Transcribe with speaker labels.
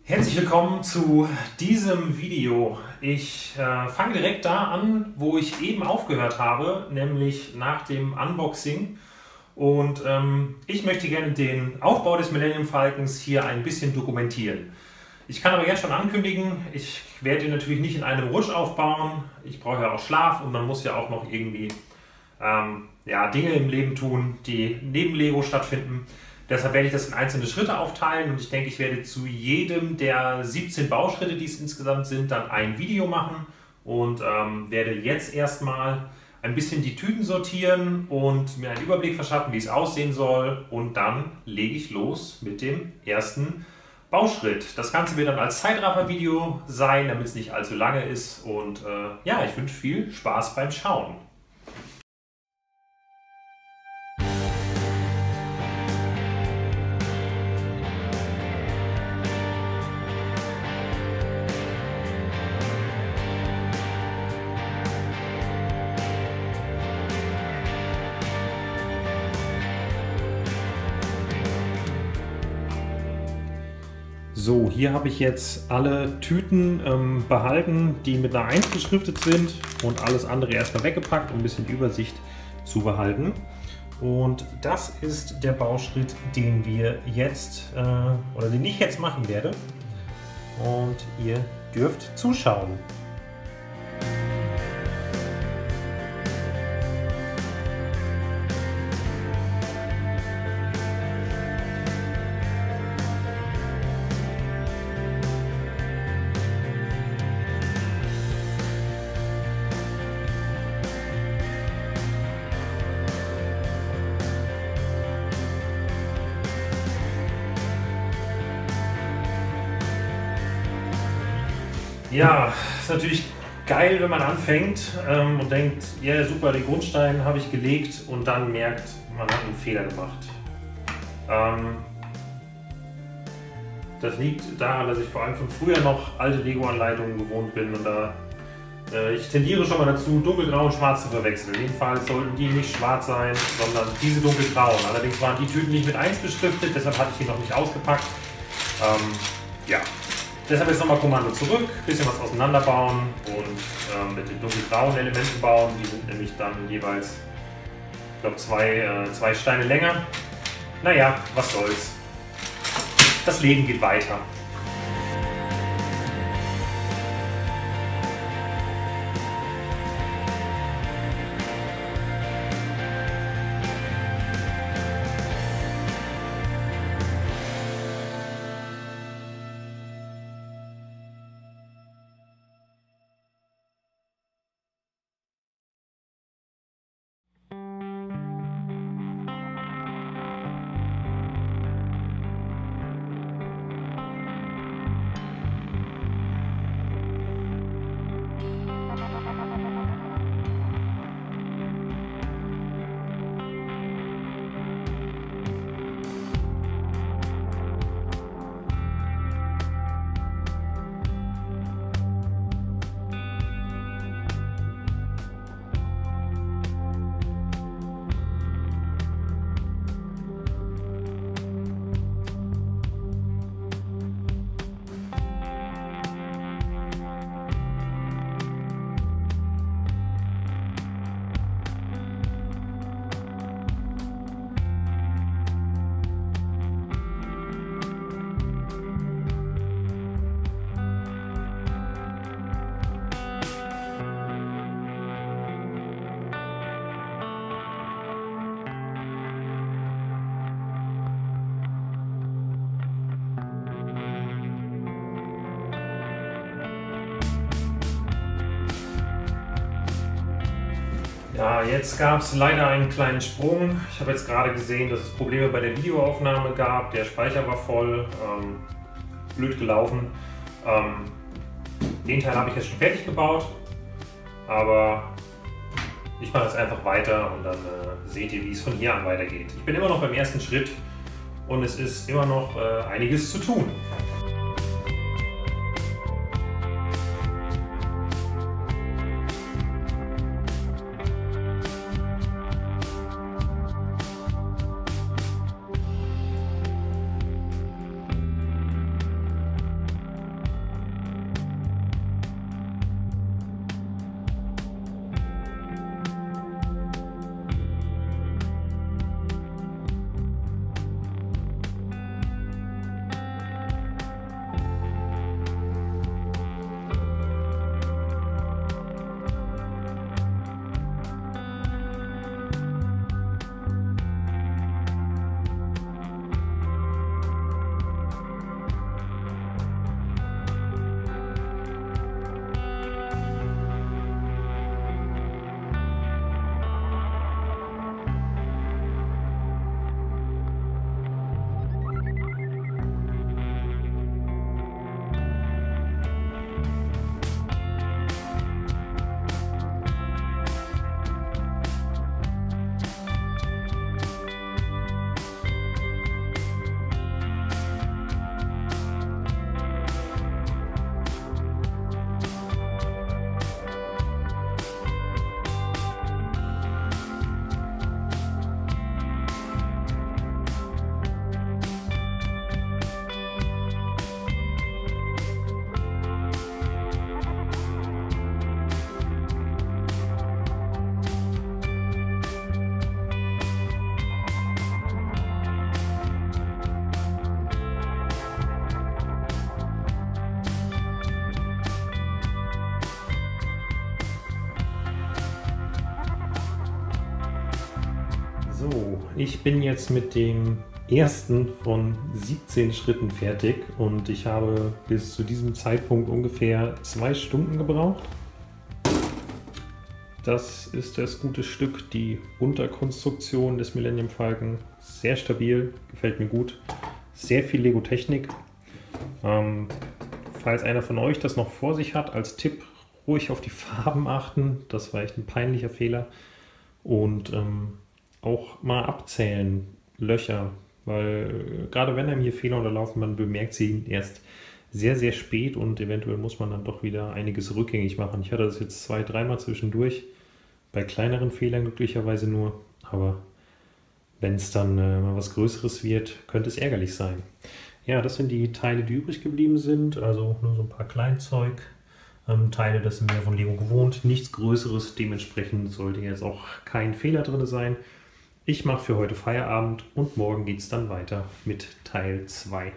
Speaker 1: Herzlich willkommen zu diesem Video. Ich fange direkt da an, wo ich eben aufgehört habe, nämlich nach dem Unboxing. Und ich möchte gerne den Aufbau des Millennium Falcons hier ein bisschen dokumentieren. Ich kann aber jetzt schon ankündigen, ich werde ihn natürlich nicht in einem Rutsch aufbauen. Ich brauche ja auch Schlaf und man muss ja auch noch irgendwie Dinge im Leben tun, die neben Lego stattfinden. Deshalb werde ich das in einzelne Schritte aufteilen und ich denke, ich werde zu jedem der 17 Bauschritte, die es insgesamt sind, dann ein Video machen und werde jetzt erstmal ein bisschen die Tüten sortieren und mir einen Überblick verschaffen, wie es aussehen soll, und dann lege ich los mit dem ersten Bauschritt. Das Ganze wird dann als Zeitraffer-Video sein, damit es nicht allzu lange ist, und ich wünsche viel Spaß beim Schauen. So, hier habe ich jetzt alle Tüten behalten, die mit einer 1 beschriftet sind, und alles andere erstmal weggepackt, um ein bisschen Übersicht zu behalten. Und das ist der Bauschritt, den wir jetzt, den ich jetzt machen werde. Und ihr dürft zuschauen. Ja, ist natürlich geil, wenn man anfängt und denkt, ja super, den Grundstein habe ich gelegt, und dann merkt, man hat einen Fehler gemacht. Das liegt daran, dass ich vor allem von früher noch alte Lego-Anleitungen gewohnt bin, und ich tendiere schon mal dazu, dunkelgrau und schwarz zu verwechseln. Jedenfalls sollten die nicht schwarz sein, sondern diese dunkelgrauen. Allerdings waren die Tüten nicht mit 1 beschriftet, deshalb hatte ich die noch nicht ausgepackt. Deshalb jetzt nochmal Kommando zurück, bisschen was auseinanderbauen und mit den dunkelgrauen Elementen bauen. Die sind nämlich dann jeweils, ich glaube, zwei Steine länger. Naja, was soll's. Das Leben geht weiter. Ja, jetzt gab es leider einen kleinen Sprung. Ich habe jetzt gerade gesehen, dass es Probleme bei der Videoaufnahme gab. Der Speicher war voll, blöd gelaufen. Den Teil habe ich jetzt schon fertig gebaut, aber ich mache jetzt einfach weiter und dann seht ihr, wie es von hier an weitergeht. Ich bin immer noch beim ersten Schritt und es ist immer noch einiges zu tun. So, ich bin jetzt mit dem ersten von 17 Schritten fertig und ich habe bis zu diesem Zeitpunkt ungefähr 2 Stunden gebraucht. Das ist das gute Stück, die Unterkonstruktion des Millennium Falcon. Sehr stabil, gefällt mir gut. Sehr viel Lego-Technik. Falls einer von euch das noch vor sich hat, als Tipp ruhig auf die Farben achten. Das war echt ein peinlicher Fehler. Und auch mal abzählen, Löcher, weil gerade wenn einem hier Fehler unterlaufen, man bemerkt sie erst sehr, sehr spät und eventuell muss man dann doch wieder einiges rückgängig machen. Ich hatte das jetzt 2-3 Mal zwischendurch, bei kleineren Fehlern glücklicherweise nur, aber wenn es dann mal was Größeres wird, könnte es ärgerlich sein. Ja, das sind die Teile, die übrig geblieben sind, also nur so ein paar Kleinzeug. Teile, das sind wir von Lego gewohnt, nichts Größeres, dementsprechend sollte jetzt auch kein Fehler drin sein. Ich mache für heute Feierabend und morgen geht es dann weiter mit Teil 2.